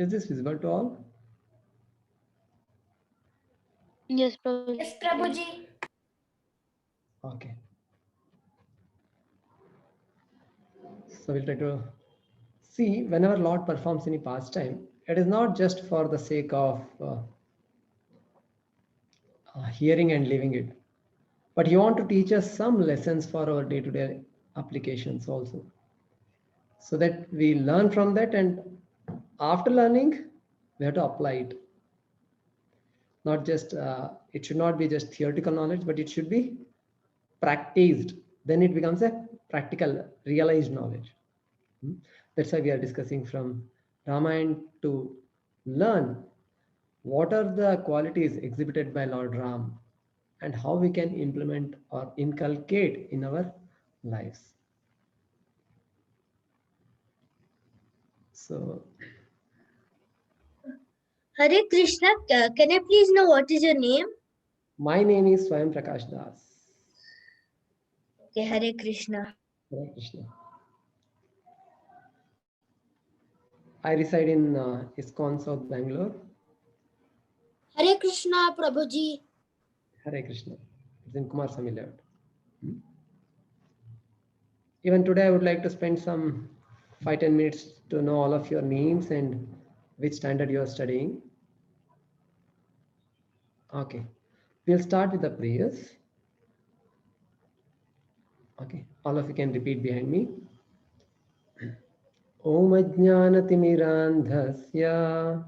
Is this visible to all? Yes, Prabhuji. Yes, Prabhuji. Okay. So we'll try to see whenever Lord performs any pastime, it is not just for the sake of hearing and leaving it, but He want to teach us some lessons for our day-to-day applications also, so that we learn from that, and after learning, we have to apply it. Not just it should not be just theoretical knowledge, but it should be practiced. Then it becomes a practical, realized knowledge. That's why we are discussing from Ramayana to learn what are the qualities exhibited by Lord Ram and how we can implement or inculcate in our lives. So, Hare Krishna, can I please know what is your name? my name is Swayam Prakash Das. Okay, Hare Krishna. Hare Krishna. I reside in ISKCON South Bangalore. Hare Krishna, Prabhuji. Hare Krishna. It's in Kumarasamy Layout. Even today, I would like to spend some 5-10 minutes to know all of your names and which standard you are studying. Okay, we'll start with the prayers. Okay, all of you can repeat behind me. Om Ajnanatimirandhasya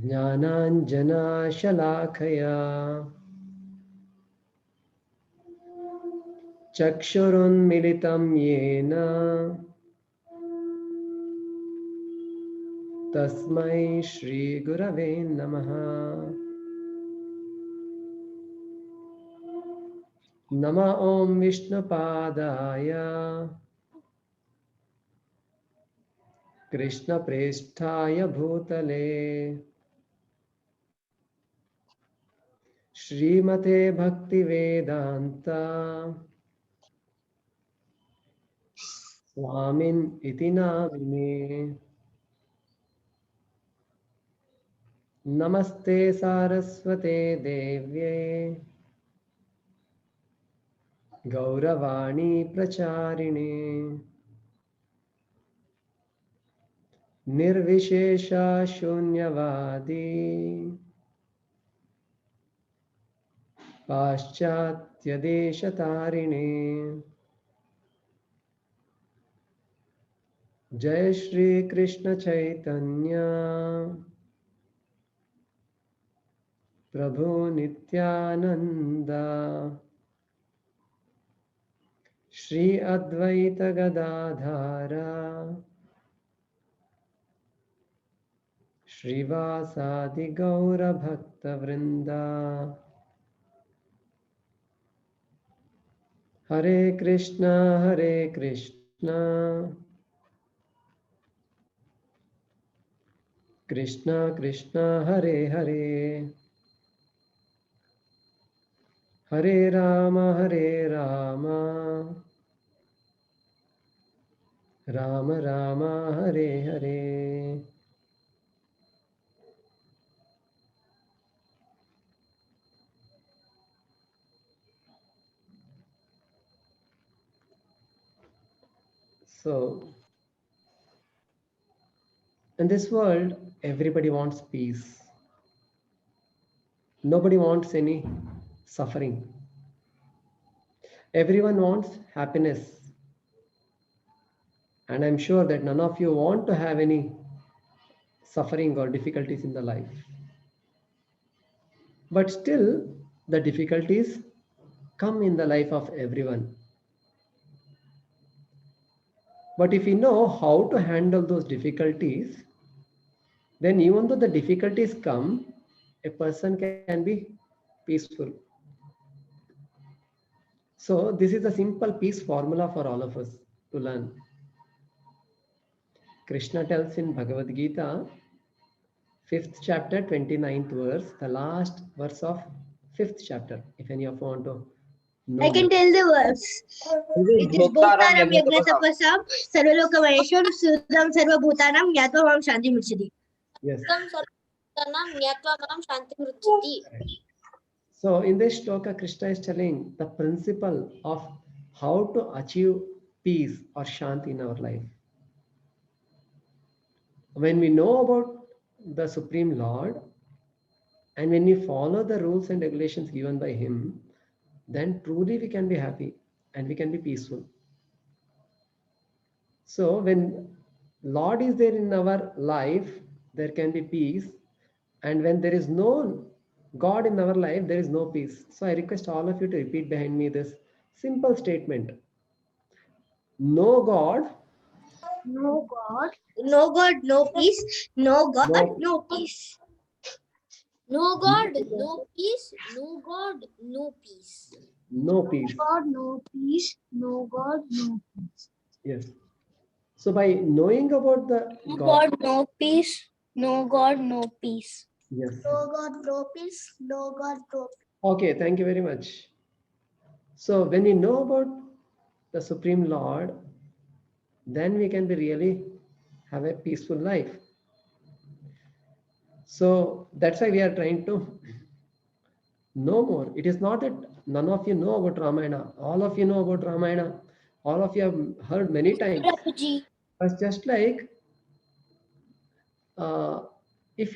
Jnananjana Shalakaya Chakshurunmilitam Yena Tasmai Shri Gurave Namaha. Nama Om Vishnupadaya Krishna Presthaya Bhutale Srimate Bhakti Vedanta Swamin iti namine. Namaste Saraswate Devye Gauravani Pracharine Nirvishesha Shunyavadi Paschatya Deshatarine. Jai Shri Krishna Chaitanya Prabhu Nityananda Shri Advaita Gadadhara Shrivasadi Gaura Bhakta Vrinda. Hare Krishna Krishna Krishna Hare Hare Hare Rama Rama Rama Hare Hare. So, in this world, everybody wants peace. Nobody wants any suffering. Everyone wants happiness. And I'm sure that none of you want to have any suffering or difficulties in the life. But still, the difficulties come in the life of everyone. But if we know how to handle those difficulties, then even though the difficulties come, a person can be peaceful. So this is a simple peace formula for all of us to learn. Krishna tells in Bhagavad Gita, 5th chapter, 29th verse, the last verse of 5th chapter. If any of you want to No I can more. tell the words. It is Bhoktaram Yajna Tapasam Sarvaloka Maheshwam Sudam Sarva Bhutanam Yatva Mam Shanti Muchidi. Yes. Shanti Muchidi. So in this shloka, Krishna is telling the principle of how to achieve peace or shanti in our life. When we know about the Supreme Lord and when we follow the rules and regulations given by Him, then truly we can be happy and we can be peaceful. So when Lord is there in our life, there can be peace. And when there is no God in our life, there is no peace. So I request all of you to repeat behind me this simple statement. No God, No God. No God, no peace. No God, no, no peace. No God, no peace. No God, no peace. no peace. God, no peace. No God, no peace. Yes. So by knowing about the No God, God, no peace. No God, no peace. yes. No God, no peace. No God, no peace. Okay, thank you very much. So when we know about the Supreme Lord, then we can be really have a peaceful life. So that's why we are trying to know more. It is not that none of you know about Ramayana. All of you know about Ramayana. All of you have heard many times. Prabhuji. But just like uh, if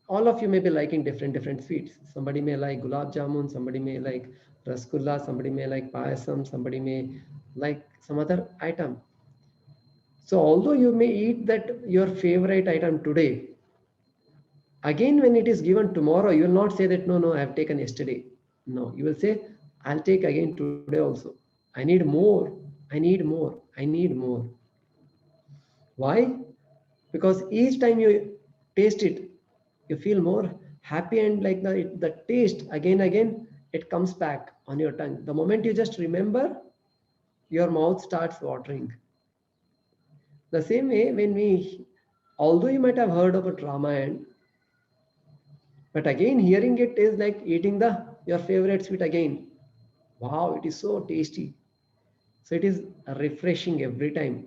all of you may be liking different sweets. Somebody may like gulab jamun, somebody may like rasgulla, somebody may like payasam, somebody may like some other item. So although you may eat that your favorite item today, again when it is given tomorrow, you will not say that no, I have taken yesterday. No, you will say, I'll take again today also. I need more, I need more, I need more. Why? Because each time you taste it, you feel more happy and like the taste again, it comes back on your tongue. The moment you just remember, your mouth starts watering. The same way when although you might have heard about Ramayana, but again hearing it is like eating your favorite sweet again. Wow, it is so tasty. So it is refreshing every time.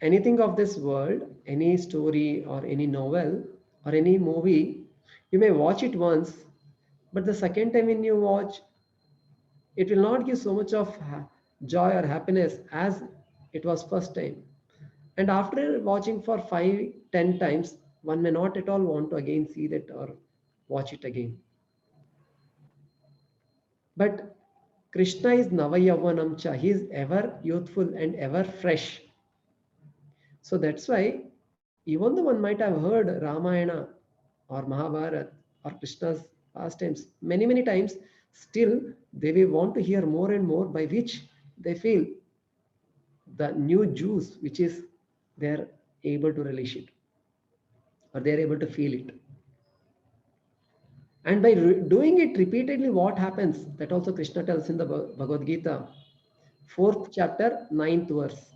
Anything of this world, any story or any novel or any movie, you may watch it once, but the second time when you watch, it will not give so much of joy or happiness as it was first time. And after watching for 5, 10 times, one may not at all want to again see that or watch it again. But Krishna is Navayavanam Cha. He is ever youthful and ever fresh. So that's why, even though one might have heard Ramayana or Mahabharata or Krishna's pastimes many times, still they will want to hear more and more, by which they feel the new juice which is they're able to relish it or they're able to feel it. And by doing it repeatedly, what happens? That also Krishna tells in the Bhagavad Gita, 4th chapter, 9th verse.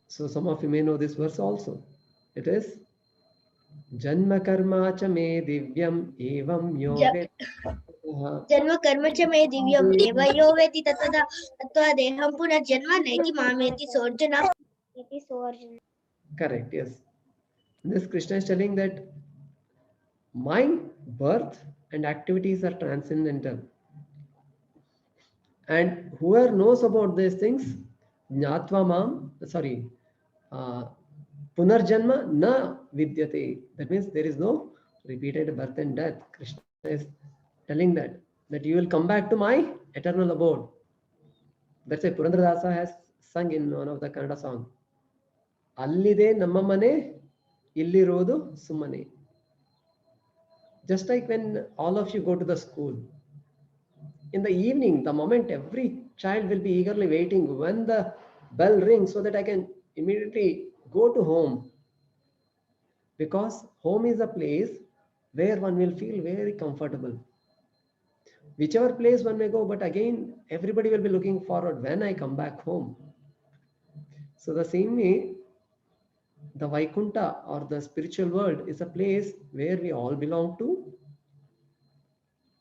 So some of you may know this verse also. It is Janma karma cha me divyam evam yoge. जन्म कर्म च मे दिव्यम एव यो वेति तत्तदा तत्त्वा देहं पुनः जन्म नैति मामेति सोऽर्जुन इति सोऽर्जुन. Correct, yes. This Krishna is telling that my birth and activities are transcendental. And whoever knows about these things, Jnatva Mam, Punarjanma na vidyate. That means there is no repeated birth and death. Krishna is telling that you will come back to my eternal abode. That's why Purandradasa has sung in one of the Kannada song. Allide namma mane, illirodu sumane. Just like when all of you go to the school, in the evening, the moment every child will be eagerly waiting when the bell rings so that I can immediately go to home. Because home is a place where one will feel very comfortable. Whichever place one may go, but again, everybody will be looking forward when I come back home. So the same way, the Vaikunta or the spiritual world is a place where we all belong to,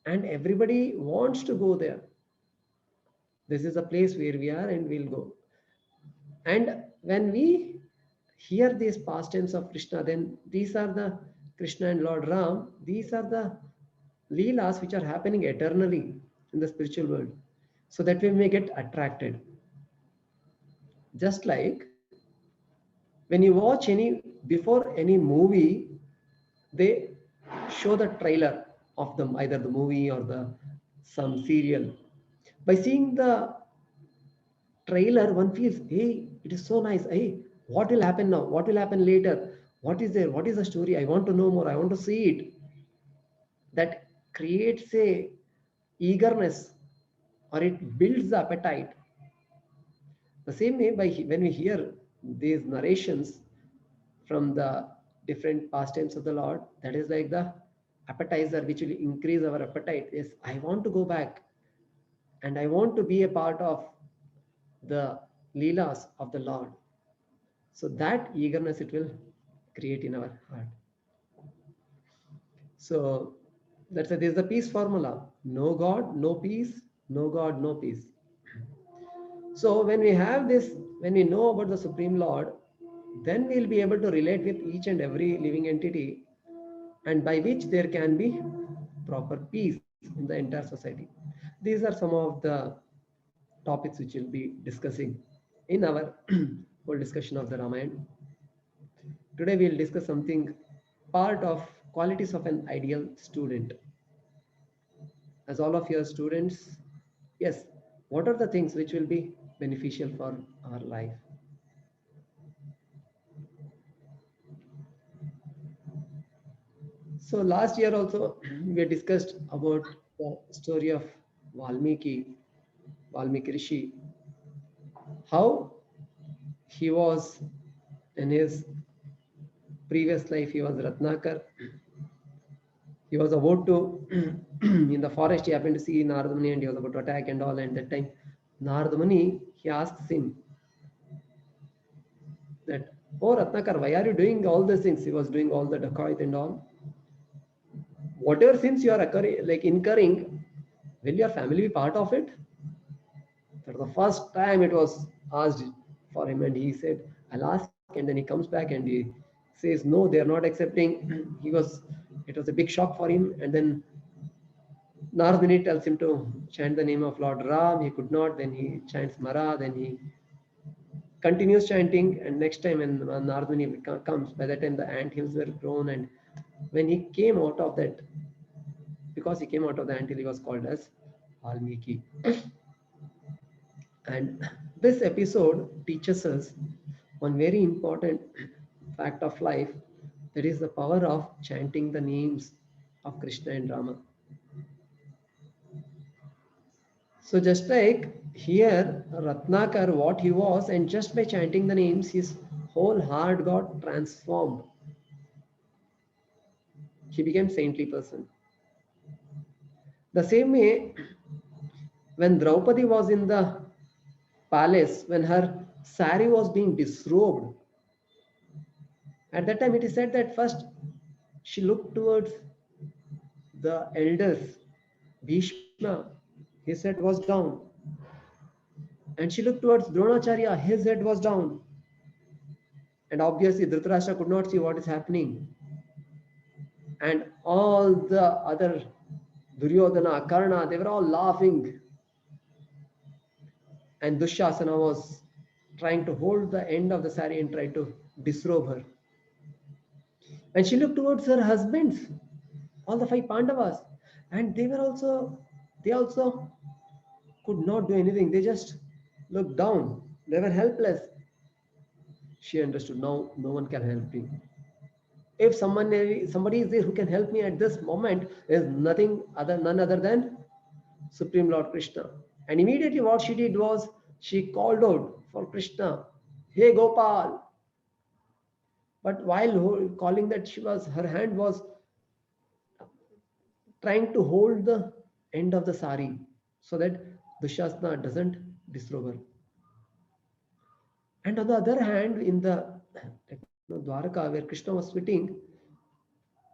and everybody wants to go there. This is a place where we are and we'll go. And when we hear these past tense of Krishna, then these are the Krishna and Lord Ram, these are the Leelas which are happening eternally in the spiritual world, so that we may get attracted. Just like when you watch before any movie, they show the trailer of them, either the movie or some serial. By seeing the trailer, one feels, hey, it is so nice. Hey, what will happen now? What will happen later? What is there? What is the story? I want to know more. I want to see it. That creates a eagerness, or it builds the appetite. The same way, when we hear these narrations from the different pastimes of the Lord, that is like the appetizer which will increase our appetite. Is, I want to go back and I want to be a part of the Leelas of the Lord. So that eagerness it will create in our heart. So this is the peace formula. No God, no peace. No God, no peace. So when we have this, when we know about the Supreme Lord, then we'll be able to relate with each and every living entity, and by which there can be proper peace in the entire society. These are some of the topics which we'll be discussing in our whole discussion of the Ramayana. Today we'll discuss something part of qualities of an ideal student. As all of your students, yes, what are the things which will be beneficial for our life? So last year also we discussed about the story of Valmiki Rishi, how he was in his previous life, he was Ratnakar. He was about to, in the forest, he happened to see Narada Muni and he was about to attack and all. And that time, Narada Muni, he asks him that, oh Ratnakar, why are you doing all these things? He was doing all the dacoit and all. Whatever sins you are incurring, will your family be part of it? For the first time it was asked for him, and he said, I'll ask. And then he comes back and he says, no, they are not accepting. It was a big shock for him. And then Narada Muni tells him to chant the name of Lord Ram. He could not. Then he chants Mara. Then he continues chanting. And next time when Narada Muni comes, by that time the ant hills were grown. And when he came out of that, because he came out of the ant hill, he was called as Valmiki. And this episode teaches us one very important fact of life, that is the power of chanting the names of Krishna and Rama. So just like here, Ratnakar, what he was, and just by chanting the names, his whole heart got transformed. He became a saintly person. The same way, when Draupadi was in the palace, when her sari was being disrobed, at that time it is said that first she looked towards the elders. Bhishma, his head was down. And she looked towards Dronacharya, his head was down. And obviously Dhritarashtra could not see what is happening. And all the other Duryodhana, Karna, they were all laughing. And Dushasana was trying to hold the end of the sari and try to disrobe her. And she looked towards her husbands, all the 5 Pandavas, and they also could not do anything. They just looked down. They were helpless. She understood, now no one can help me. If somebody is there who can help me at this moment, there is none other than Supreme Lord Krishna. And immediately what she did was, she called out for Krishna, hey Gopal. But while calling that, her hand was trying to hold the end of the sari so that Dushasana doesn't disrobe her. And on the other hand, let me Dwarka, where Krishna was sitting,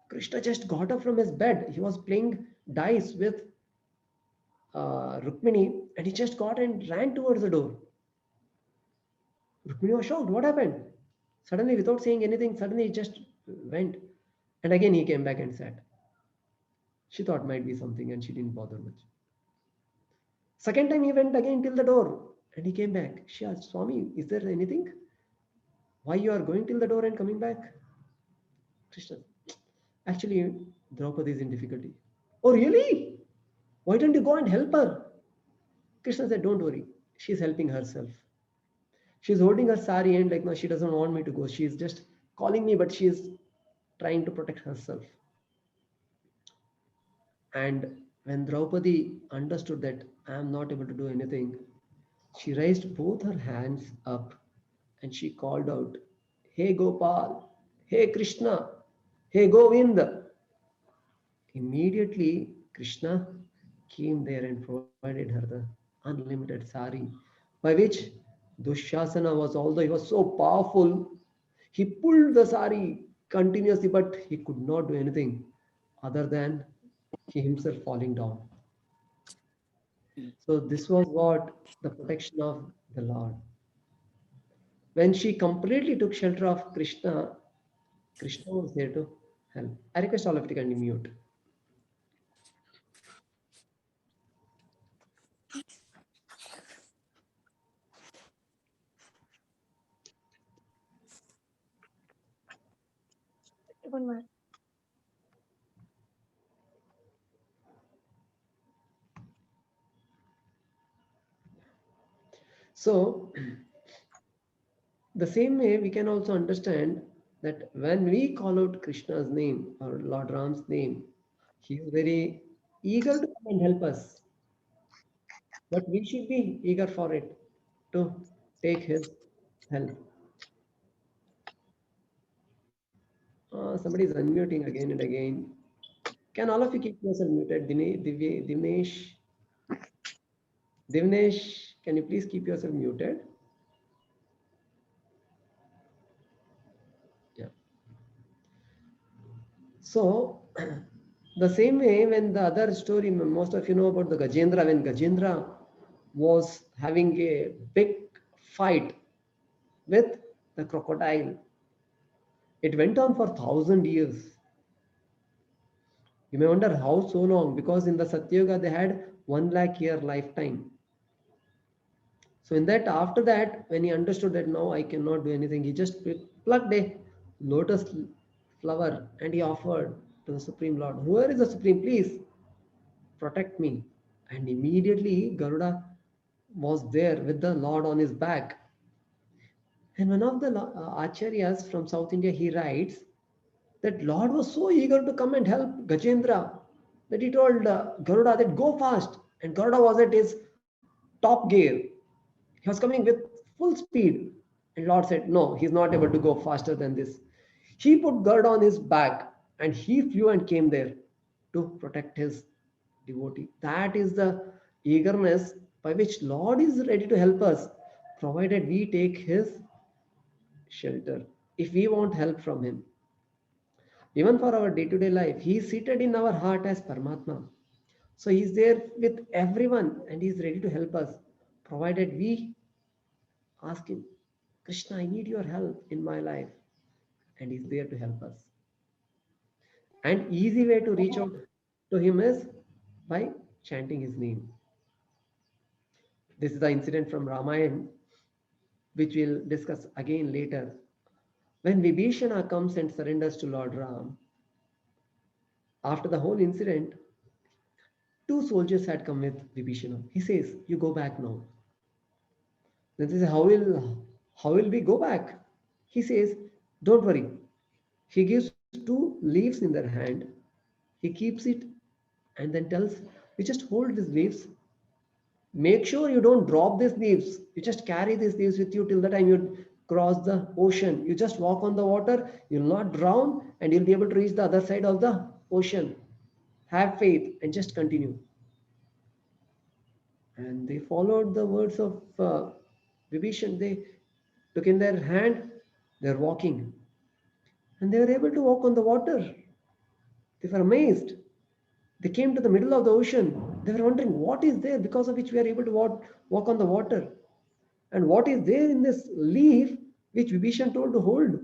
Krishna just got up from his bed. He was playing dice with Rukmini, and he just got and ran towards the door. Rukmini was shocked. What happened? Suddenly, without saying anything, suddenly he just went. And again he came back and sat. She thought might be something and she didn't bother much. Second time he went again till the door and he came back. She asked, Swami, is there anything? Why you are going till the door and coming back? Krishna, actually, Draupadi is in difficulty. Oh, really? Why don't you go and help her? Krishna said, don't worry. She's helping herself. She's holding her sari and like, no, she doesn't want me to go. She's just calling me, but she is trying to protect herself. And when Draupadi understood that I am not able to do anything, she raised both her hands up and she called out, Hey Gopal, Hey Krishna, Hey Govinda. Immediately, Krishna came there and provided her the unlimited sari, by which Dushasana was, although he was so powerful, he pulled the sari continuously, but he could not do anything other than he himself falling down. So this was what the protection of the Lord. When she completely took shelter of Krishna, Krishna was there to help. I request all of you to kindly mute. So the same way we can also understand that when we call out Krishna's name or Lord Ram's name, he is very eager to come and help us. But we should be eager for it to take his help. Somebody is unmuting again and again. Can all of you keep yourself muted? Divnesh, can you please keep yourself muted? Yeah. So, the same way when the other story, most of you know about the Gajendra, when Gajendra was having a big fight with the crocodile, it went on for 1,000 years. You may wonder how so long, because in the Satyuga they had 1 lakh year lifetime. So in that, after that, when he understood that now I cannot do anything, he just plucked a lotus flower and he offered to the Supreme Lord, whoever is the Supreme, please protect me. And immediately Garuda was there with the Lord on his back. And one of the Acharyas from South India, he writes that Lord was so eager to come and help Gajendra that he told Garuda that go fast. And Garuda was at his top gear. He was coming with full speed. And Lord said, no, he's not able to go faster than this. He put Garuda on his back and he flew and came there to protect his devotee. That is the eagerness by which Lord is ready to help us, provided we take his shelter. If we want help from him, even for our day-to-day life, he is seated in our heart as Paramatma. So he is there with everyone and he is ready to help us, provided we ask him, Krishna, I need your help in my life. And he's there to help us. And easy way to reach out to him is by chanting his name. This is the incident from Ramayana, which we'll discuss again later. When Vibhishana comes and surrenders to Lord Ram, after the whole incident, two soldiers had come with Vibhishana. He says, you go back now. Then they say, how will we go back? He says, don't worry. He gives two leaves in their hand. He keeps it and then tells, you just hold these leaves. Make sure you don't drop these leaves. You just carry these leaves with you till the time you cross the ocean. You just walk on the water. You'll not drown and you'll be able to reach the other side of the ocean. Have faith and just continue. And they followed the words of Vibhishan. They took in their hand. They're walking. and they were able to walk on the water. They were amazed. They came to the middle of the ocean. They were wondering what is there because of which we are able to walk on the water. And what is there in this leaf which Vibhishan told to hold?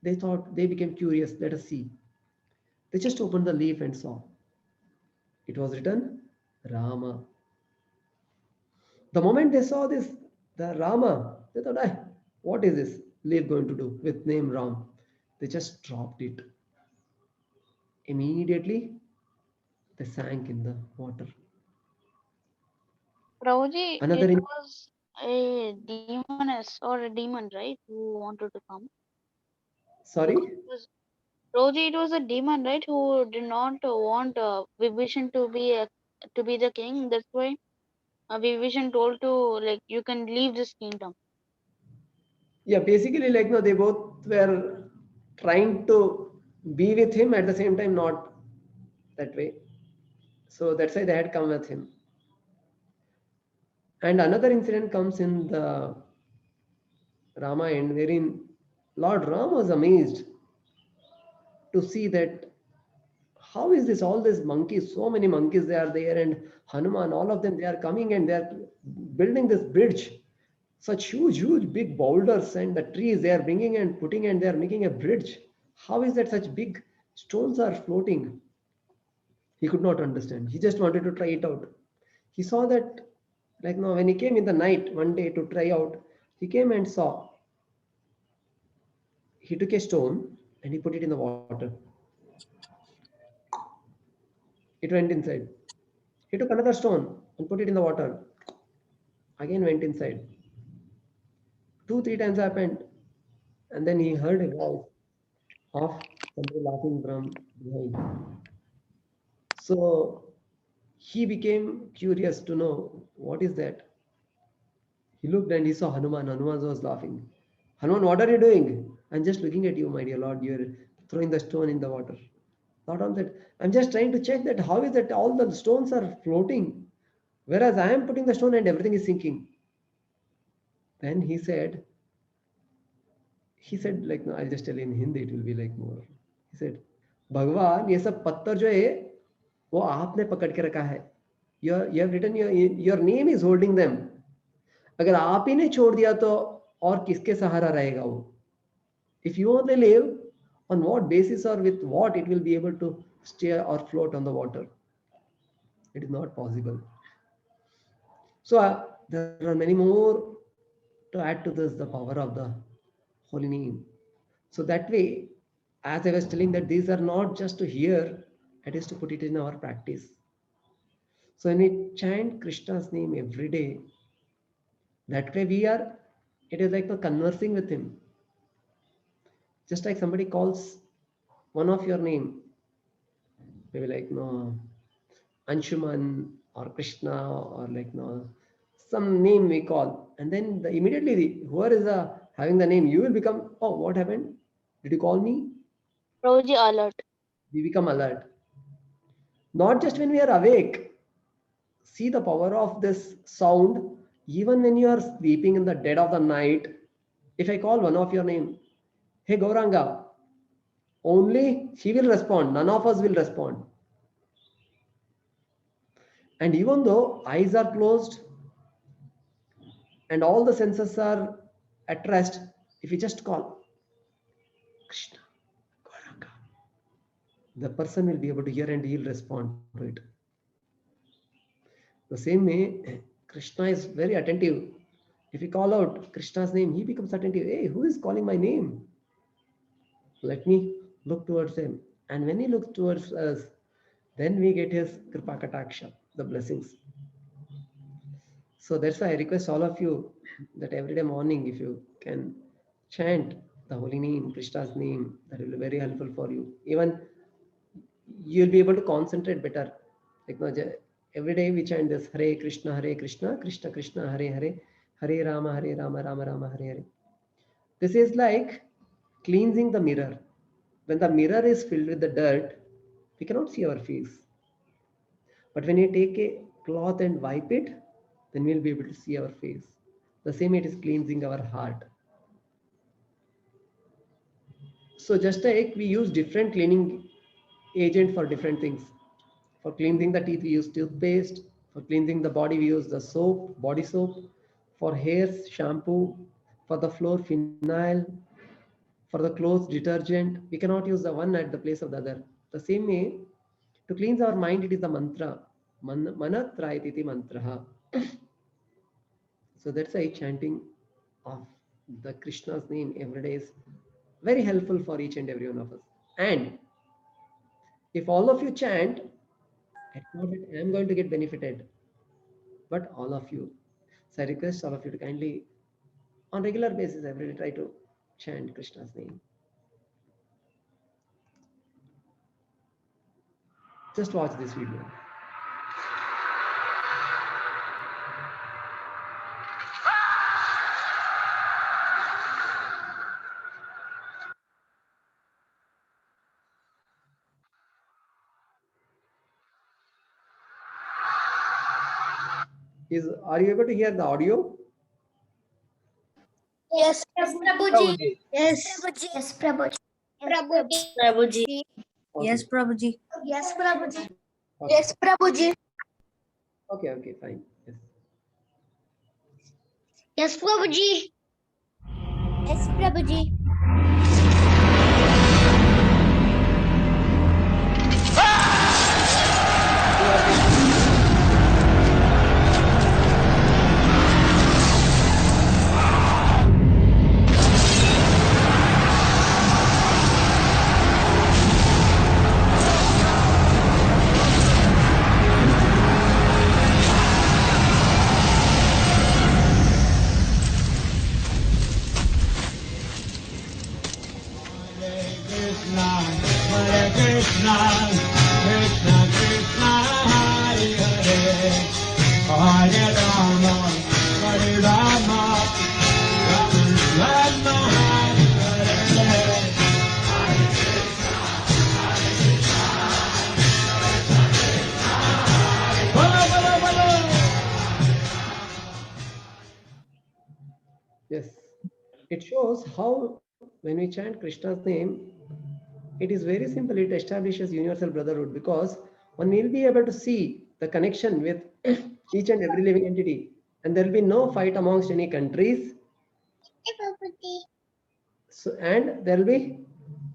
They thought, they became curious. Let us see. They just opened the leaf and saw. It was written Rama. The moment they saw this, the Rama, they thought, what is this leaf going to do with name Ram? They just dropped it. Immediately, they sank in the water. Prabhuji, Another, it was a demoness or a demon, right? Who wanted to come. sorry? Because it was Prabhuji, it was a demon, right? Who did not want Vibhishan to be the king. That's why Vibhishan told to like you can leave this kingdom. Yeah, basically, like, no, they both were trying to be with him at the same time, not that way. So that's why they had come with him. And another incident comes in the Ramayana, wherein Lord Ram was amazed to see that how is this, all these monkeys, so many monkeys they are there, and Hanuman, all of them, they are coming and they are building this bridge, such huge big boulders and the trees they are bringing and putting, and they are making a bridge. How is that such big stones are floating? He could not understand. He just wanted to try it out. He saw that, like, no, when he came in the night one day to try out, he came and saw, he took a stone and he put it in the water. It went inside. He took another stone and put it in the water. Again went inside. 2, 3 times happened. And then he heard a voice of somebody laughing from behind. So he became curious to know what is that. He looked and he saw Hanuman. Hanuman was laughing. Hanuman, what are you doing? I'm just looking at you, my dear Lord. You're throwing the stone in the water. Not on that. I'm just trying to check that how is that all the stones are floating, whereas I am putting the stone and everything is sinking. Then he said, like, no, I'll just tell you in Hindi, it will be like more. He said, भगवान ये सब पत्थर जो है वो आपने पकड़ के रखा है. You have written your name is holding them. अगर आप ही ने छोड़ दिया तो और किसके सहारा रहेगा वो? If you only live, on what basis or with what it will be able to stay or float on the water? It is not possible. So there are many more to add to this, the power of the holy name. So that way, as I was telling, that these are not just to hear, it is to put it in our practice. So when we chant Krishna's name every day, that way it is like conversing with him. Just like somebody calls one of your name, maybe like, no, Anshuman or Krishna, or like, no, some name we call, and then immediately whoever is having the name, you will become, oh, what happened? Did you call me? Prabhuji alert. We become alert. Not just when we are awake. See the power of this sound. Even when you are sleeping in the dead of the night, if I call one of your name, hey Gauranga, only she will respond. None of us will respond. And even though eyes are closed and all the senses are at rest, if you just call Krishna, Gauranga, the person will be able to hear and he'll respond to it. The same way, Krishna is very attentive. If we call out Krishna's name, he becomes attentive. Hey, who is calling my name? Let me look towards him. And when he looks towards us, then we get his Kripa Kataksha, the blessings. So that's why I request all of you that every day morning, if you can chant the holy name, Krishna's name, that will be very helpful for you. Even you'll be able to concentrate better. Like, no, every day we chant this Hare Krishna, Krishna Krishna, Hare Hare, Hare Rama, Rama Rama, Hare Hare. This is like cleansing the mirror. When the mirror is filled with the dirt, we cannot see our face. But when you take a cloth and wipe it, then we'll be able to see our face. The same, it is cleansing our heart. So just like we use different cleaning agent for different things. For cleansing the teeth, we use toothpaste. For cleansing the body, we use the soap, body soap. For hairs, shampoo. For the floor, phenyl. For the clothes, detergent. We cannot use the one at the place of the other. The same way, to cleanse our mind, it is the mantra. Manatra iti mantraha. So that's why chanting of the Krishna's name every day is very helpful for each and every one of us. And if all of you chant, it's not that I am going to get benefited, but all of you. So I request all of you to kindly, on regular basis, every day try to chant Krishna's name. Just watch this video. Are you able to hear the audio? Yes, Prabhuji. Yes, Prabhuji. Yes, Prabhuji. Prabhuji. Okay. Yes, Prabhuji. Yes, Prabhuji. Okay. Yes, Prabhuji. Okay, fine. Yes. Yes, Prabhuji. Yes, Prabhuji. Hare Krishna, Krishna Krishna, Hare Hare, Hare Rama, Hare Rama, Rama Hare Hare. Bolo, bolo, bolo. Yes. It shows how when we chant Krishna's name, it is very simple. It establishes universal brotherhood because one will be able to see the connection with each and every living entity, and there will be no fight amongst any countries. So, and there will be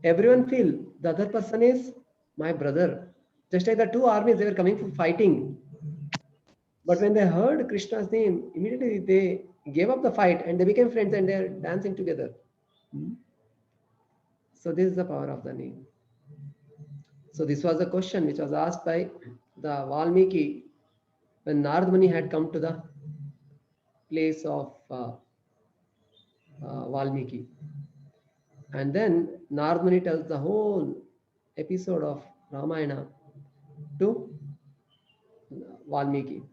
everyone feel the other person is my brother. Just like the two armies, they were coming for fighting. But when they heard Krishna's name, immediately they gave up the fight and they became friends and they're dancing together. So this is the power of the name. So this was a question which was asked by the Valmiki when Narad Muni had come to the place of Valmiki. And then Narad Muni tells the whole episode of Ramayana to Valmiki.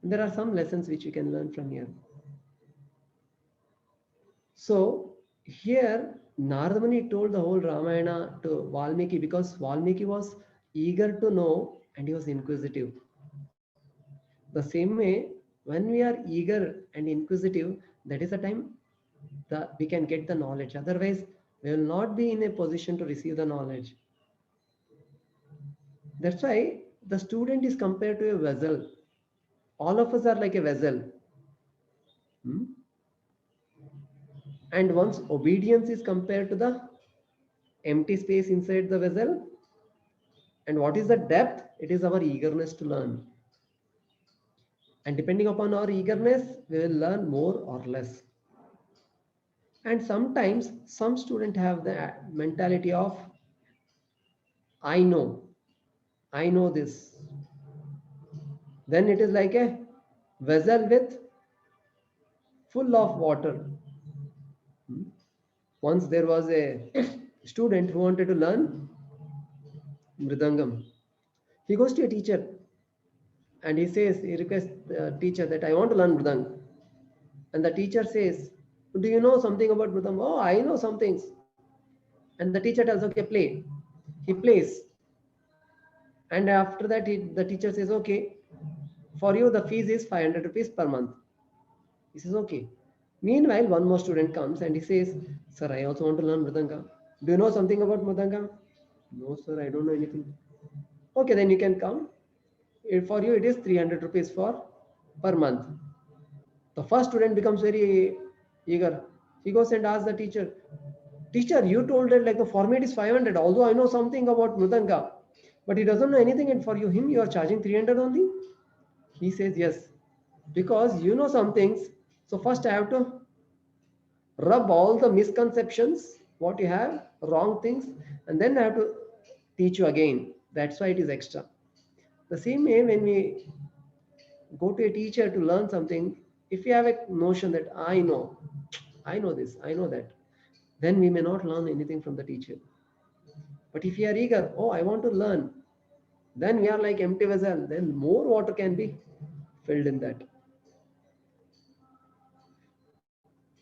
And there are some lessons which you can learn from here. So here Narad Muni told the whole Ramayana to Valmiki because Valmiki was eager to know and he was inquisitive. The same way, when we are eager and inquisitive, that is the time that we can get the knowledge. Otherwise, we will not be in a position to receive the knowledge. That's why the student is compared to a vessel. All of us are like a vessel. And once obedience is compared to the empty space inside the vessel, and what is the depth? It is our eagerness to learn. And depending upon our eagerness, we will learn more or less. And sometimes some students have the mentality of, I know this. Then it is like a vessel with full of water. Once there was a student who wanted to learn Mridangam. He goes to a teacher and he requests the teacher that I want to learn Mridang. And the teacher says, do you know something about Mridang? Oh, I know some things. And the teacher tells, okay, play. He plays. And after that, the teacher says, okay, for you, the fees is 500 rupees per month. He says, okay. Meanwhile, one more student comes and he says, sir, I also want to learn Mridanga. Do you know something about Mridanga? No, sir, I don't know anything. Okay, then you can come. For you, it is 300 rupees for per month. The first student becomes very eager. He goes and asks the teacher, teacher, you told that like the format is 500, although I know something about Mridanga, but he doesn't know anything, and for him you are charging 300 only? He says, yes, because you know some things. So first I have to rub all the misconceptions, what you have, wrong things, and then I have to teach you again. That's why it is extra. The same way when we go to a teacher to learn something, if you have a notion that I know this, I know that, then we may not learn anything from the teacher. But if you are eager, oh, I want to learn, then we are like empty vessel, then more water can be filled in that.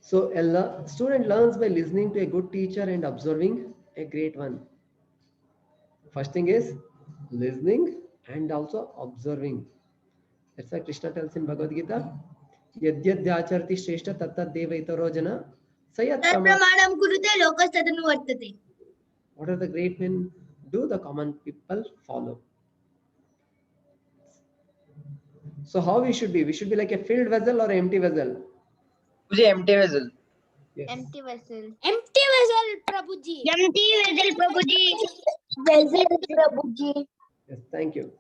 So a student learns by listening to a good teacher and observing a great one. First thing is listening and also observing. That's why Krishna tells in Bhagavad Gita, Yadyadhyacharti Shrestha Tattad Devaitaro Jana Sayat Prama. तत्प्रमाणं कुरुते लोकस्तदनुवर्तते. What are the great men do? The common people follow. So how we should be? We should be like a filled vessel or empty vessel? मुझे empty vessel. Yes. Empty vessel. Empty vessel, Prabhuji. Empty vessel, Prabhuji. Vessel, Prabhuji. Yes, thank you.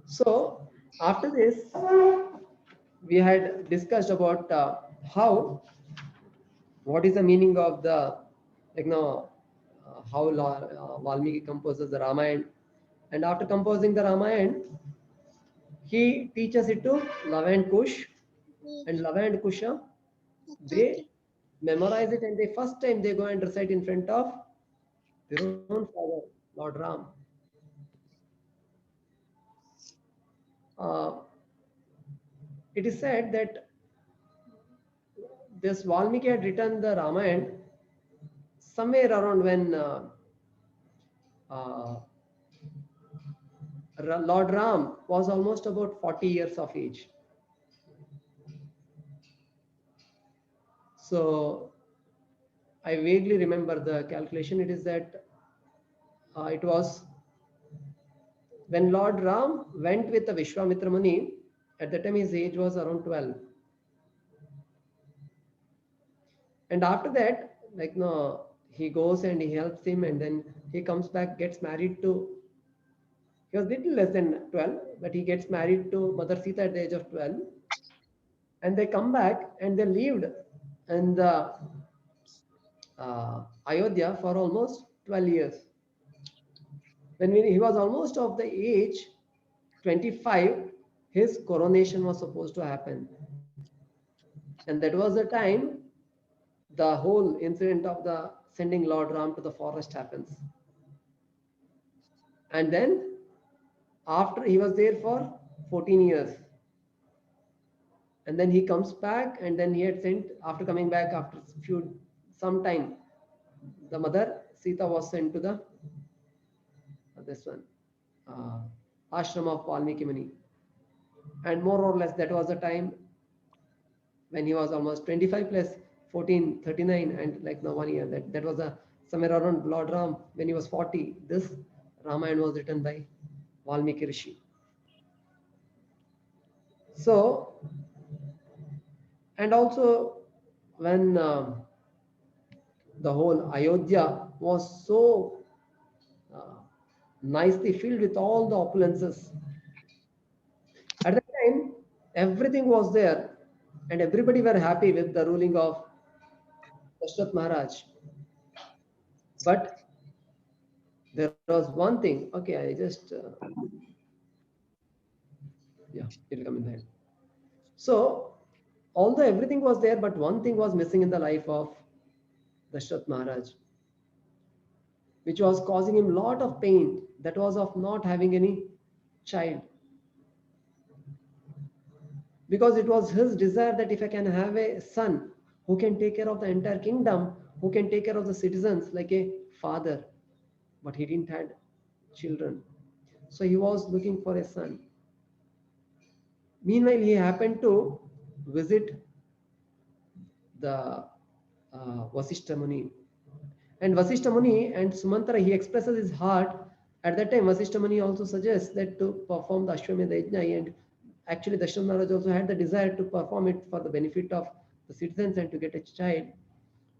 So after this, we had discussed about what is the meaning of the, how Valmiki composes the Ramayana, and after composing the Ramayana, he teaches it to Lava and Kush, and Lava and Kusha, they memorize it, and they first time they go and recite in front of their own father, Lord Ram. It is said that this Valmiki had written the Ramayana somewhere around when Lord Ram was almost about 40 years of age. So I vaguely remember the calculation. It is that it was when Lord Ram went with the Vishwamitra Muni, at that time his age was around 12. And after that, he goes and he helps him, and then he comes back, gets married to, he was little less than 12, but he gets married to Mother Sita at the age of 12. And they come back and they lived in the Ayodhya for almost 12 years. When he was almost of the age 25, his coronation was supposed to happen. And that was the time the whole incident of the sending Lord Ram to the forest happens. And then after he was there for 14 years. And then he comes back, and then he had sent, after coming back after some time, the mother Sita was sent to the ashram of Valmiki Muni. And more or less that was the time when he was almost 25 plus 14, 39, and 1 year. That was somewhere around Lord Ram when he was 40. This Ramayana was written by Valmiki Rishi. So, and also when the whole Ayodhya was so nicely filled with all the opulences. At that time, everything was there, and everybody were happy with the ruling of Dashrath Maharaj. But there was one thing. Okay, I just it'll come in the end. So, although everything was there, but one thing was missing in the life of Dashrath Maharaj, which was causing him a lot of pain. That was of not having any child. Because it was his desire that if I can have a son who can take care of the entire kingdom, who can take care of the citizens like a father, but he didn't have children. So he was looking for a son. Meanwhile, he happened to visit the Vasishtha Muni. And Vasishtha Muni and Sumantra, he expresses his heart. At that time, Vasishtha Muni also suggests that to perform the Ashwamedha Yajna, and actually Dasharatha Maharaj also had the desire to perform it for the benefit of the citizens and to get a child.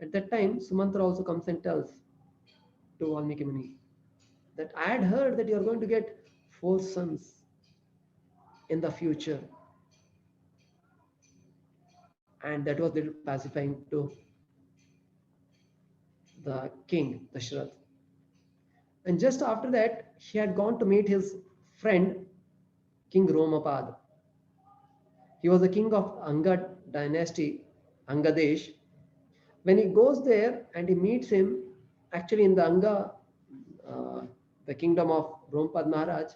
At that time, Sumantra also comes and tells to Valmiki Muni that I had heard that you are going to get 4 sons in the future. And that was little pacifying to the king, Dasharath. And just after that, he had gone to meet his friend, King Romapad. He was the king of Anga dynasty, Angadesh. When he goes there and he meets him, actually in the Anga, the kingdom of Romapad Maharaj,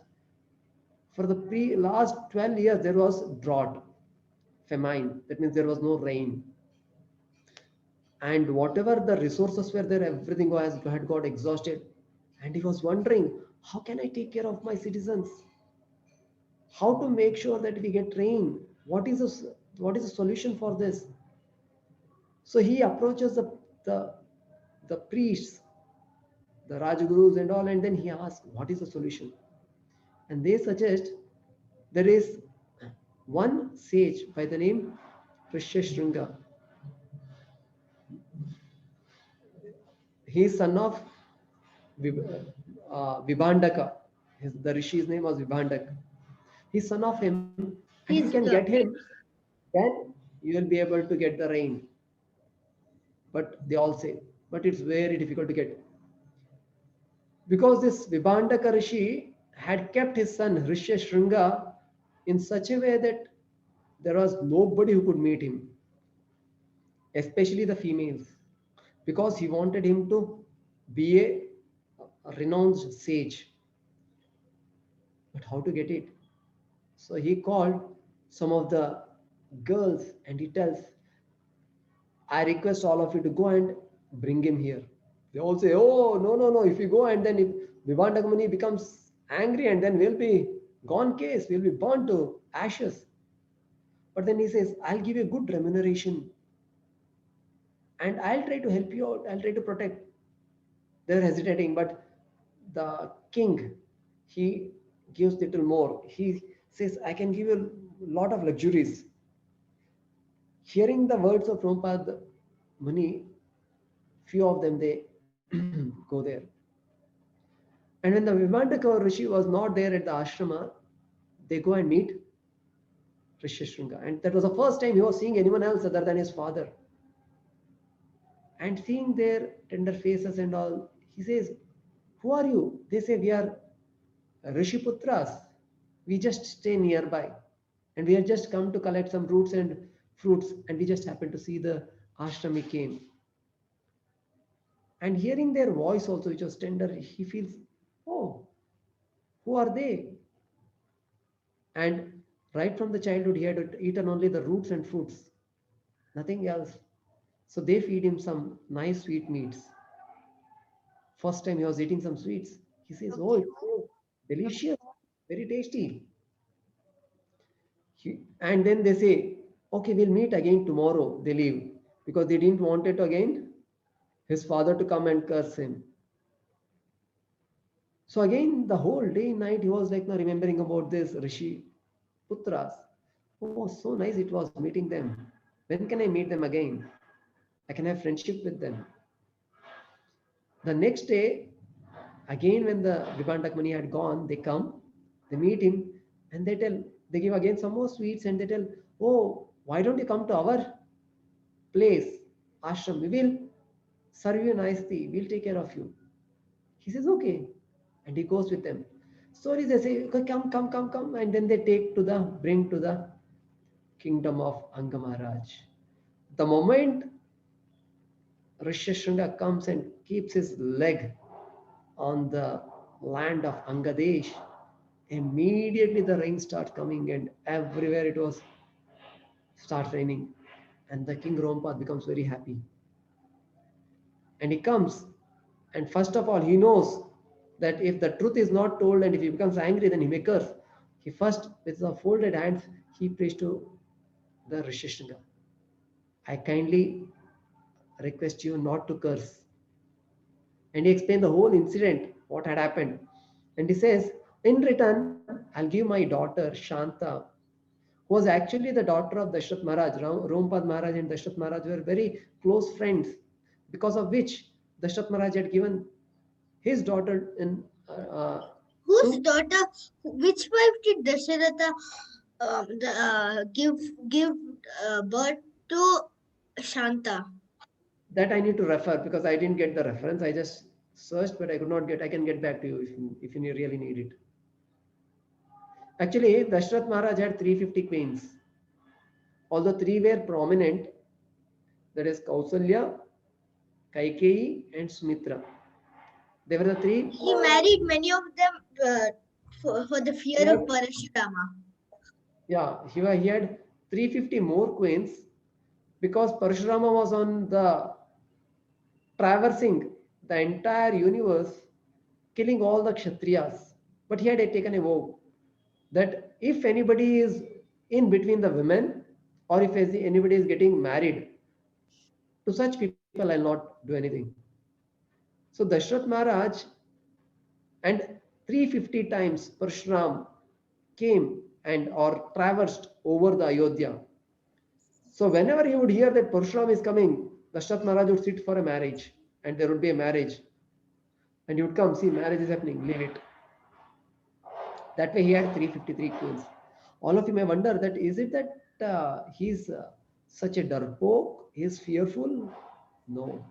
for the last 12 years there was drought, famine. That means there was no rain. And whatever the resources were there, everything had got exhausted. And he was wondering, how can I take care of my citizens? How to make sure that we get rain? What is the solution for this? So he approaches the priests, the Rajgurus and all, and then he asks, what is the solution? And they suggest there is one sage by the name Rishyashringa. He is son of Vibhandaka. The Rishi's name was Vibhandaka. He's son of him, and if you can get him, then you will be able to get the rain. But they all say, but it's very difficult to get. Because this Vibhandaka Rishi had kept his son Rishyashringa in such a way that there was nobody who could meet him, especially the females, because he wanted him to be a renounced sage. But how to get it? So he called some of the girls and he tells, I request all of you to go and bring him here. They all say, oh, no. If we go and then if Vibhandaka Muni becomes angry and then we'll be gone case, we'll be burned to ashes. But then he says, I'll give you good remuneration and I'll try to help you out. I'll try to protect. They're hesitating, but the king, he gives little more. He says, I can give you a lot of luxuries. Hearing the words of Romapad Muni, few of them, they go there. And when the Vibhandaka Rishi was not there at the ashrama, they go and meet Rishyashringa. And that was the first time he was seeing anyone else other than his father. And seeing their tender faces and all, he says, who are you? They say, we are Rishiputras. We just stay nearby. And we have just come to collect some roots and fruits. And we just happened to see the ashram he came. And hearing their voice also, which was tender, he feels, oh, who are they? And right from the childhood, he had eaten only the roots and fruits, nothing else. So they feed him some nice sweet meats. First time he was eating some sweets. He says, oh, it's so delicious, very tasty. And then they say, okay, we'll meet again tomorrow. They leave because they didn't want it again, his father to come and curse him. So again, the whole day, night, he was like remembering about this Rishi Putras. Oh, so nice it was meeting them. When can I meet them again? I can have friendship with them. The next day, again when the Vibhandaka Muni had gone, they come, they meet him, and they give again some more sweets, and they tell, oh, why don't you come to our place, ashram? We will serve you nicely. We'll take care of you. He says, okay. And he goes with them. Stories, they say, okay, come. And then they bring to the kingdom of Anga Maharaj. The moment Rishyashringa comes and keeps his leg on the land of Angadesh, immediately the rain starts coming and everywhere it starts raining. And the King Romapad becomes very happy. And he comes, and first of all, he knows that if the truth is not told and if he becomes angry, then he may curse. He first, with the folded hands, he prays to the Rishyashringa. I kindly request you not to curse. And he explained the whole incident, what had happened. And he says, in return, I'll give my daughter Shanta, who was actually the daughter of Dashrath Maharaj. Rompad Maharaj and Dashrath Maharaj were very close friends, because of which Dashrath Maharaj had given his daughter in Whose to daughter? Which wife did Dasharatha give birth to Shanta? that I need to refer, because I didn't get the reference. I just searched, but I could not get. I can get back to you if you really need it. Actually, Dashrath Maharaj had 350 queens. Although three were prominent, that is Kausalya, Kaikeyi, and Sumitra. They were the three. He married many of them for the fear of Parashurama. Yeah, he had 350 more queens, because Parashurama was on the traversing the entire universe, killing all the Kshatriyas. But he had taken a vow that if anybody is in between the women, or if anybody is getting married, to such people I'll not do anything. So Dashrath Maharaj and 350 times Parshuram came and or traversed over the Ayodhya. So whenever he would hear that Parshuram is coming, Dashrath Maharaj would sit for a marriage, and there would be a marriage. And he would come, see, marriage is happening, leave it. That way he had 353 queens. All of you may wonder that is it that he's such a darpok, he's fearful? No.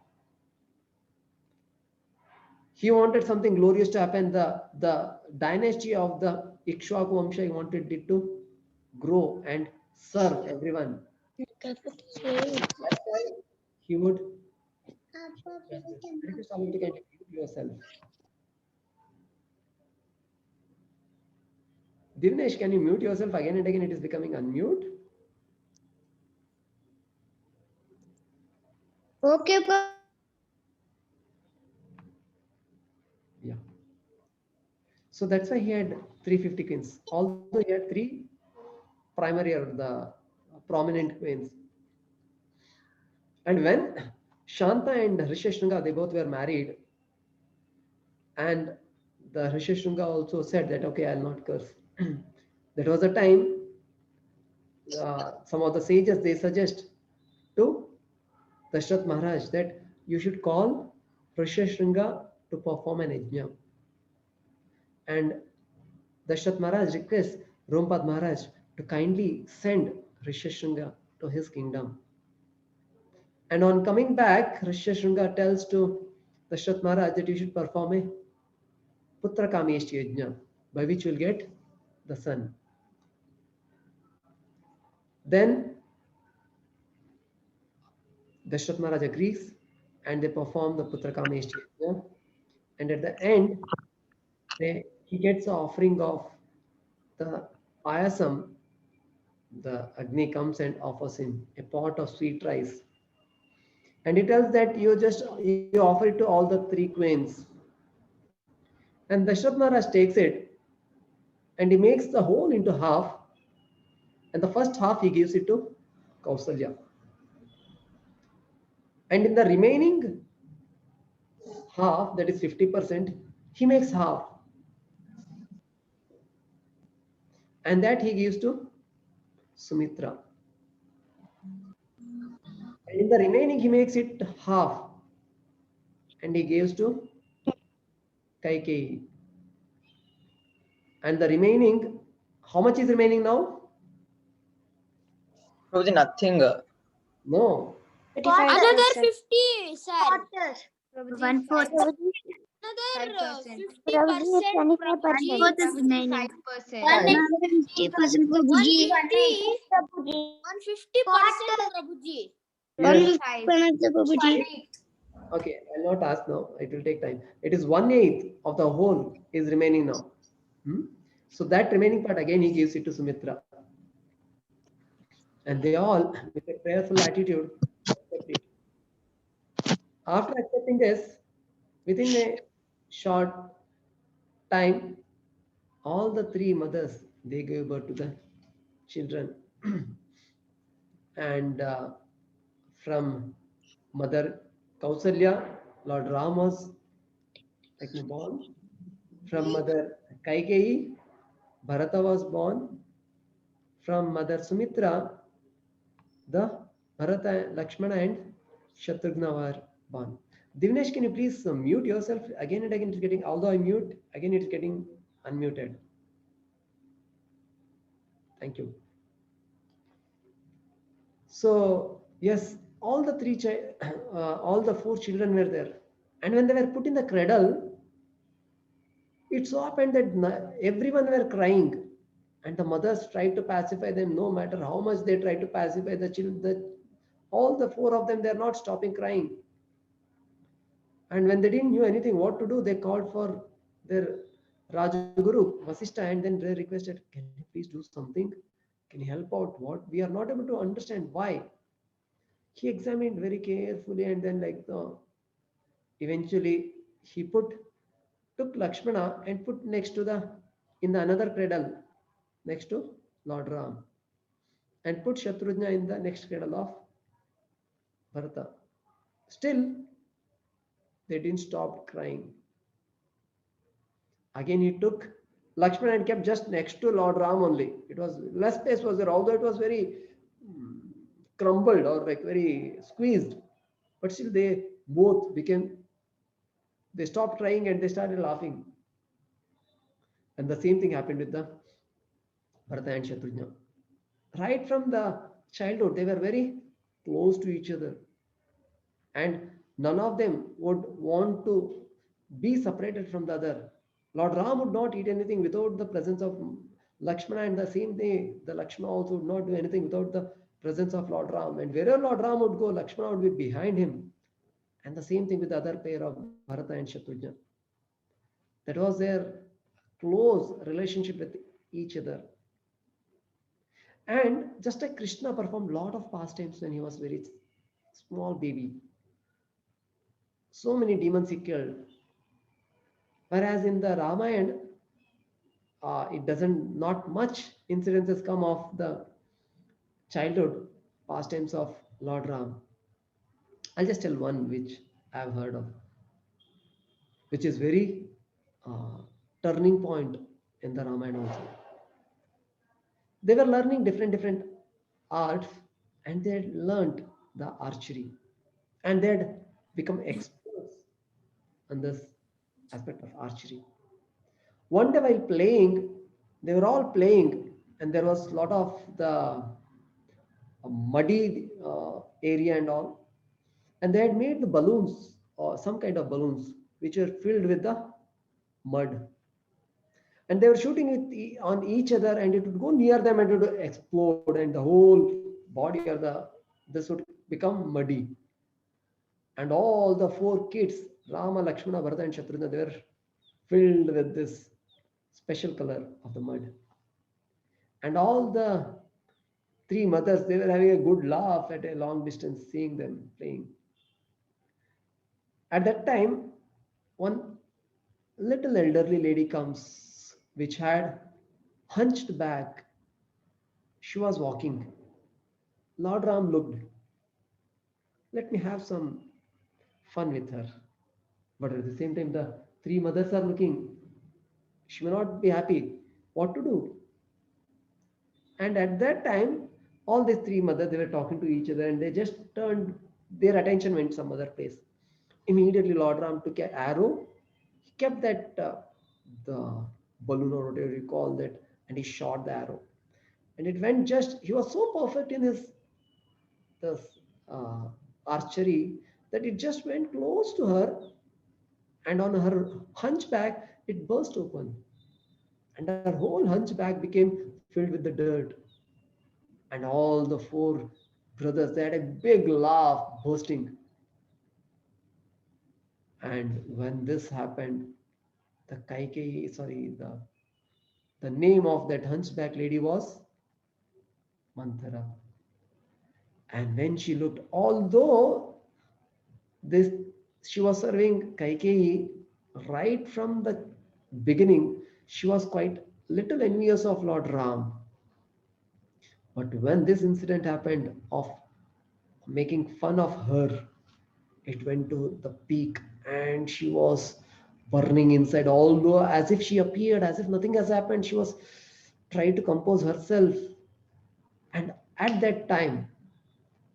He wanted something glorious to happen. The dynasty of the Ikshwaku Vamsha, he wanted it to grow and serve everyone. That's why he would request all of you to mute yourself. Divnesh, can you mute yourself again and again? It is becoming unmute. Okay, Yeah. So that's why he had 350 queens. Although he had three primary or the prominent queens. And when Shanta and Risheshringa, they both were married, and the Risheshringa also said that, okay, I'll not curse. That was the time some of the sages, they suggest to Dashrath Maharaj that you should call Risheshringa to perform an yajna. And Dashrath Maharaj requests Rompad Maharaj to kindly send Risheshringa to his kingdom. And on coming back, Risheshringa tells to Dashrath Maharaj that you should perform a Putra Kameshti Yajna, by which you will get the son. Then Dashrath Maharaj agrees, and they perform the Putra Kameshti Yajna. And at the end, he gets the offering of the payasam. The Agni comes and offers him a pot of sweet rice. And he tells that you offer it to all the three queens. And Dashrath Maharaj takes it and he makes the whole into half. And the first half he gives it to Kausalya. And in the remaining half, that is 50%, he makes half. And that he gives to Sumitra. And in the remaining, he makes it half. And he gives to Kaikeyi. And the remaining, how much is remaining now? Prabhuji, nothing. No. Another 50, sir. 1/4. Another 50%. 25%. Prabhuji. 150%, Prabhuji. 150%, Prabhuji. Yes. 150%, Prabhuji. Okay, I'll not ask now. It will take time. It is 1/8 of the whole is remaining now. So that remaining part again he gives it to Sumitra. And they all, with a prayerful attitude, accept it. After accepting this, within a short time, all the three mothers, they gave birth to the children. And from Mother Kausalya, Lord Ram was born. From Mother Kaikeyi, Bharata was born. From Mother Sumitra, the Bharata, Lakshmana and Shatrughna were born. Divnesh, can you please mute yourself? Again and again it's getting, although I mute, again it's getting unmuted. Thank you. So yes, all the all the four children were there. And when they were put in the cradle, it so happened that everyone were crying. And the mothers tried to pacify them, no matter how much they tried to pacify the children. All the four of them, they're not stopping crying. And when they didn't know anything what to do, they called for their Rajaguru, Vasishta, and then they requested, can you please do something? Can you help out? What? We are not able to understand why. He examined very carefully, and then eventually he took Lakshmana and put next to in the another cradle next to Lord Ram, and put Shatrughna in the next cradle of Bharata. Still, they didn't stop crying. Again, he took Lakshmana and kept just next to Lord Ram only. It was less space was there, although it was very crumbled or very squeezed, but still they both they stopped crying and they started laughing. And the same thing happened with the Bharata and Shatrughna. Right from the childhood, they were very close to each other. And none of them would want to be separated from the other. Lord Ram would not eat anything without the presence of Lakshmana, and the same day, the Lakshmana also would not do anything without the presence of Lord Ram. And wherever Lord Ram would go, Lakshmana would be behind him. And the same thing with the other pair of Bharata and Shatrughna. That was their close relationship with each other. And just like Krishna performed a lot of pastimes when he was very small baby. So many demons he killed. Whereas in the Ramayana, it doesn't, not much incidences come of the childhood pastimes of Lord Ram. I'll just tell one which I've heard of, which is very turning point in the Ramayana also. They were learning different arts, and they had learned the archery, and they had become experts on this aspect of archery. One day while playing, they were all playing, and there was a lot of the muddy area and all, and they had made the balloons or some kind of balloons which were filled with the mud, and they were shooting it on each other, and it would go near them and it would explode, and the whole body or this would become muddy. And all the four kids, Rama, Lakshmana, Bharata and Shatrughna, they were filled with this special color of the mud. And all the three mothers, they were having a good laugh at a long distance, seeing them playing. At that time, one little elderly lady comes, which had hunched back. She was walking. Lord Ram looked, let me have some fun with her. But at the same time, the three mothers are looking. She may not be happy. What to do? And at that time, all these three mothers, they were talking to each other, and they just turned, their attention went some other place. Immediately, Lord Ram took an arrow. He kept that, the balloon or whatever you call that, and he shot the arrow. And it went he was so perfect in his archery that it just went close to her, and on her hunchback, it burst open. And her whole hunchback became filled with the dirt. And all the four brothers, they had a big laugh bursting. And when this happened, the the name of that hunchback lady was Manthara. And when she looked, although she was serving Kaikeyi right from the beginning, she was quite little envious of Lord Ram. But when this incident happened of making fun of her, it went to the peak and she was burning inside, although as if she appeared, as if nothing has happened. She was trying to compose herself. And at that time,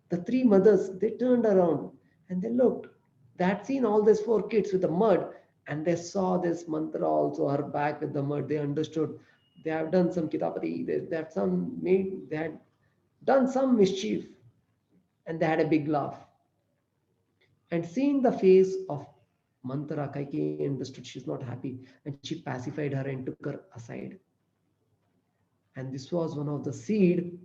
the three mothers, they turned around and they looked. They had seen all these four kids with the mud, and they saw this mantra also, her back with the mud. They understood they have done some kitapati, they had done some mischief, and they had a big laugh. And seeing the face of Manthara, Kaikeyi understood she's not happy, and she pacified her and took her aside. And this was one of the seed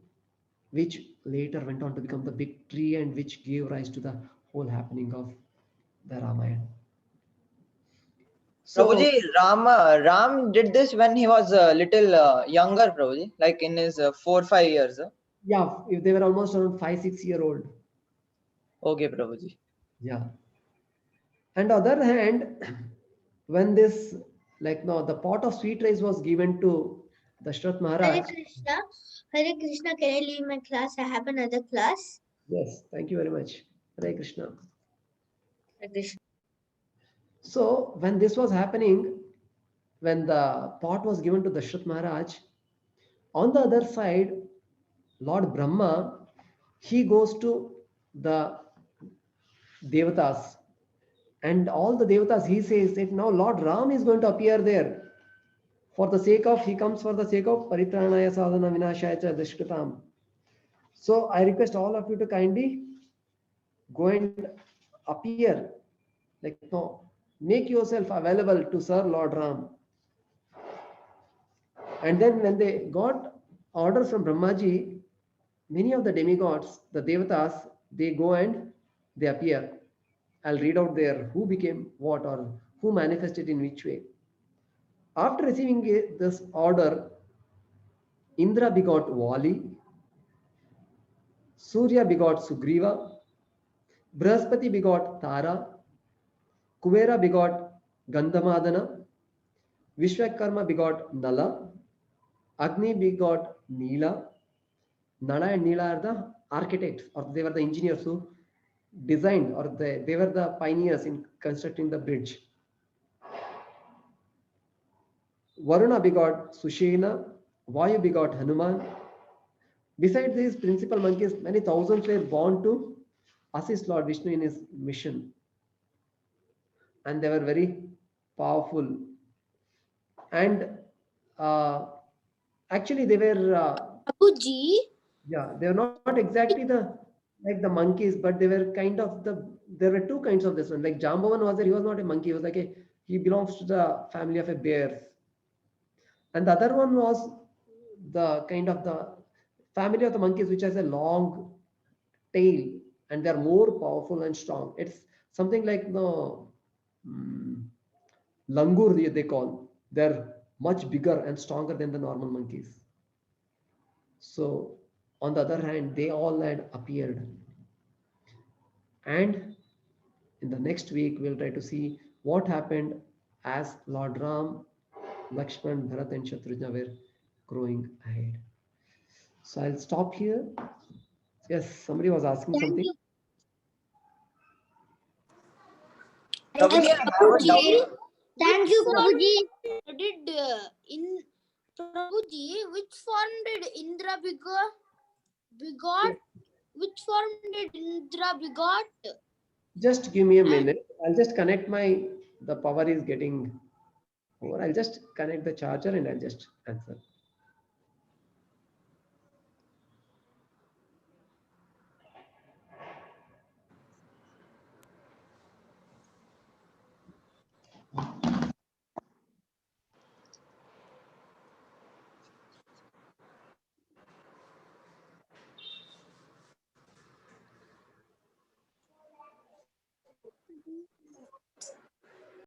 which later went on to become the big tree and which gave rise to the whole happening of the Ramayana. So, Prabhuji, Ram did this when he was a little younger, Prabhuji, like in his 4-5 years. yeah, if they were almost around 5-6 year old. Okay, Prabhuji. Yeah. And other hand, when this, like now, the pot of sweet rice was given to Dashrath Hare Maharaj. Krishna. Hare Krishna, can I leave my class? I have another class. Yes, thank you very much. Hare Krishna. Hare Krishna. So when this was happening, when the pot was given to Dashrath Maharaj, on the other side, Lord Brahma, he goes to the Devatas. And all the Devatas, he says that now Lord Ram is going to appear there. For the sake of, he comes for the sake of Paritranaya Sadhana Vinashaya cha Dashkratam. So I request all of you to kindly go and appear. Like no, make yourself available to serve Lord Ram. And then when they got orders from Brahmaji, many of the demigods, the Devatas, they go and they appear. I'll read out there who became what or who manifested in which way. After receiving this order, Indra begot Vali, Surya begot Sugriva, Brahaspati begot Tara, Kuvera begot Gandhamadana, Vishwakarma begot Nala, Agni begot Nila. Nala and Nila are the architects, or they were the engineers who designed, or they were the pioneers in constructing the bridge. Varuna begot Sushena, Vayu begot Hanuman. Besides these principal monkeys, many thousands were born to assist Lord Vishnu in his mission. And they were very powerful. And actually they were, Prabhuji, yeah, they were not exactly like the monkeys, but they were kind of there were two kinds of this one. Like Jambavan was there, he was not a monkey, he was like he belongs to the family of a bear. And the other one was the kind of the family of the monkeys, which has a long tail and they're more powerful and strong. It's something like the langur they call. They're much bigger and stronger than the normal monkeys. So on the other hand, they all had appeared. And in the next week, we'll try to see what happened as Lord Ram, Lakshman, Bharat and Shatrugna were growing ahead. So I'll stop here. Yes, somebody was asking something. Prabhuji, I have a doubt. Thank you, Prabhuji. did in Prabhuji, which form did Indra begot? Which form did Indra begot? Just give me a minute. I'll just connect the power is getting over. I'll just connect the charger and I'll just answer.